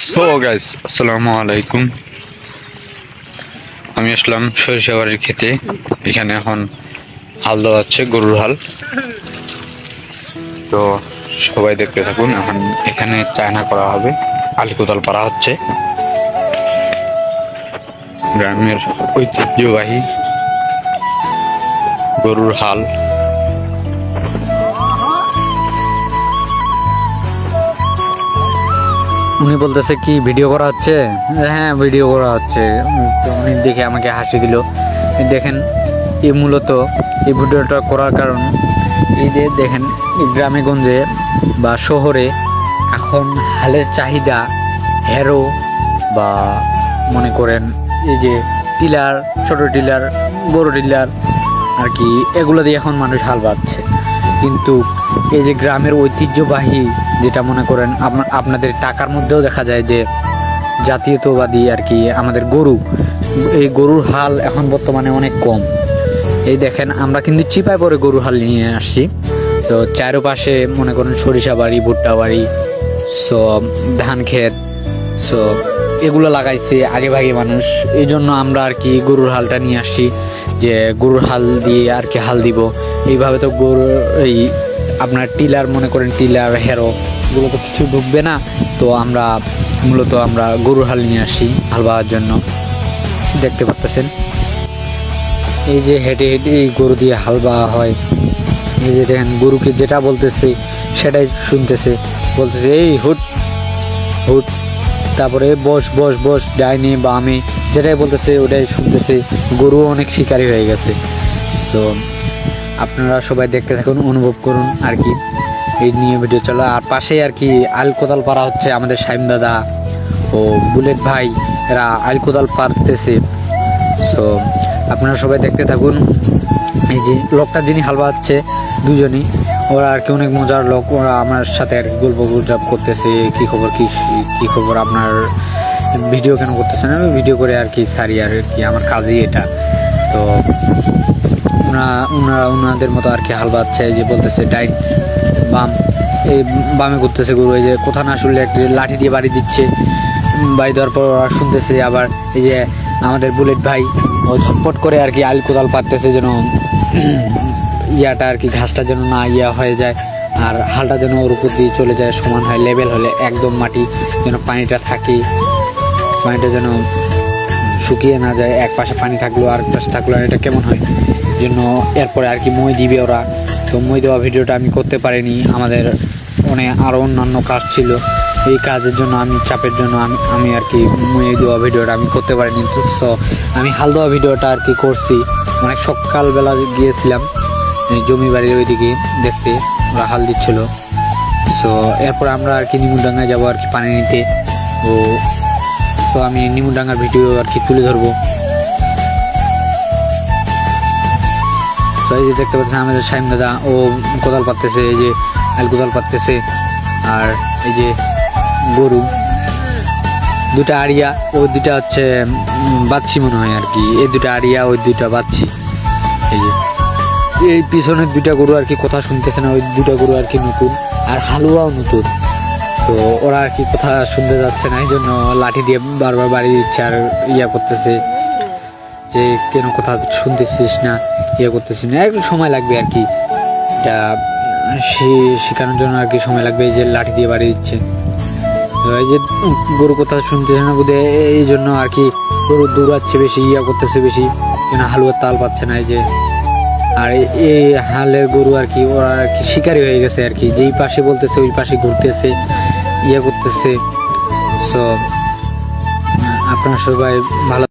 So guys, আসসালামু আলাইকুম। আমি আসলাম সরিষাবাড়ির খেতে। এখানে এখন হাল দেওয়া হচ্ছে, গরুর হাল। তো সবাই দেখতে থাকুন। এখন এখানে চায়না করা হবে, আলি কোদাল পাড়া হচ্ছে। গ্রামের ঐতিহ্যবাহী গরুর হাল। উনি বলতেছে কি ভিডিও করা হচ্ছে? হ্যাঁ, ভিডিও করা হচ্ছে। তো উনি দেখে আমাকে হাসি দিল। দেখেন, এই মূলত এই ভিডিওটা করার কারণ এই যে দেখেন, গ্রামে গঞ্জে বা শহরে এখন হালের চাহিদা হেরো বা মনে করেন এই যে টিলার, ছোট টিলার, বড় টিলার আর কি, এগুলো দিয়ে এখন মানুষ হাল বাঁধছে। কিন্তু এই যে গ্রামের ঐতিহ্যবাহী যেটা মনে করেন আপনাদের টাকার মধ্যেও দেখা যায় যে জাতীয়তাবাদী আর কি আমাদের গরু, এই গরুর হাল এখন বর্তমানে অনেক কম। এই দেখেন, আমরা কিন্তু চিপায় পরে গরুর হাল নিয়ে আসছি। তো চারপাশে মনে করেন সরিষা বাড়ি, ভুট্টা বাড়ি, সো ধান ক্ষেত, সো এগুলো লাগাইছে আগে ভাগে মানুষ। এই জন্য আমরা আর কি গরুর হালটা নিয়ে আসছি, যে গরুর হাল দিয়ে আর কি হাল দিব। এইভাবে তো গরুর এই আপনার টিলার, মনে করেন টিলার, হেরো, এগুলো তো কিছু ঢুকবে না। তো আমরা মূলত গরুর হাল নিয়ে আসি হাল বাওয়ার জন্য। দেখতে পাচ্ছেন এই যে হেঁটে হেঁটে এই গরু দিয়ে হাল বাওয়া হয়। এই যে দেখেন, গরুকে যেটা বলতেছে সেটাই শুনতেছে, বলতেছে এই হুট হুট, তারপরে বস বস বস, ডাইনে বামে যেটাই বলতেছে ওটাই শুনতেছে। গরু অনেক শিকারী হয়ে গেছে। সো আপনারা সবাই দেখতে থাকুন, অনুভব করুন আর কি। এই নিয়ে ভিডিও চলো। আর পাশেই আর কি আল কোদাল পাড়া হচ্ছে। আমাদের সাইম দাদা ও বুলেট ভাই এরা আল কোদাল পাড়তেছে। সো আপনারা সবাই দেখতে থাকুন। এই যে লোকটা যিনি হাল বাঁধছে, দুজনই ওরা আর কি অনেক মজার লোক। ওরা আমার সাথে আর কি গল্প গুজব করতেছে, কি খবর, কি খবর, আপনার ভিডিও কেন করতেছেন? আমি ভিডিও করে আর কি সারি, আর কি আমার কাজই এটা। তো ওনাদের মতো আর কি হাল বাঁধছে। এই যে বলতেছে ডাইট বাম, এই বামে করতেছে গরু। এই যে কোথা না শুনলে একটি লাঠি দিয়ে বাড়ি দিচ্ছে। বাড়ি দেওয়ার পর ওরা শুনতেছে। আবার এই যে আমাদের বুলেট ভাই ও ঝটপট করে আর কি আল কোদাল পাততেছে, যেন ইয়াটা আর কি ঘাসটা যেন না হয়ে যায়, আর হালটা যেন ওর উপর দিয়ে চলে যায়, সমান হয়, লেভেল হলে একদম মাটি যেন পানিটা থাকে, পানিটা যেন শুকিয়ে না যায়। এক পাশে পানি থাকলো আর এক পাশে থাকলো, আর এটা কেমন হয় জন্য এরপরে আর কি মই দিবে ওরা। তো মই দেওয়া ভিডিওটা আমি করতে পারিনি, আমাদের আরও অন্যান্য কাজ ছিল। এই কাজের জন্য আমি চাপের জন্য আমি আর কি মই দেওয়া ভিডিওটা আমি করতে পারিনি। সো আমি হাল দেওয়া ভিডিওটা আর কি করছি। অনেক সকালবেলা গিয়েছিলাম জমি বাড়ির ওইদিকে দেখতে, ওরা হাল দিচ্ছিল। সো এরপর আমরা আর কি নিমুডাঙ্গায় যাবো আর কি পানি নিতে। ও সো আমি নিমুডাঙ্গার ভিডিও আর কি তুলে ধরবো। তো এই যে দেখতে পাচ্ছেন আমাদের সাইম দাদা ও কোদাল পাততেছে, এই যে আল কোদাল পাততেছে। আর এই যে গরু দুটা আড়িয়া, ও দুটা হচ্ছে বাচ্চি মনে হয় আর কি। এই দুটা আড়িয়া, ওই দুটা বাচ্চি। এই যে এই পিছনের দুটা গরু আর কি কথা শুনতেছে না, ওই দুটা গরু আর কি নতুন, আর হালুয়াও নতুন। সো ওরা আর কি কথা শুনতে যাচ্ছে না, এই জন্য লাঠি দিয়ে বারবার বাড়ি দিচ্ছে আর করতেছে যে কেন কথা শুনতেছিস না, করতেছিস না। একটু সময় লাগবে আর কি, এটা শেখানোর জন্য আর কি সময় লাগবে। এই যে লাঠি দিয়ে বাড়ি দিচ্ছে। তো এই যে গরু কথা শুনতেছে না বোধ, এই জন্য আর কি গরু দৌড়াচ্ছে বেশি, করতেছে বেশি, যেন হালুয়ার তাল পাচ্ছে না। এই যে আর এই হালের গরু আর কি ওরা আর কি শিকারি হয়ে গেছে আর কি, যেই পাশে বলতেছে ওই পাশে ঘুরতেছে, করতেছে। সো আপনারা সবাই ভালো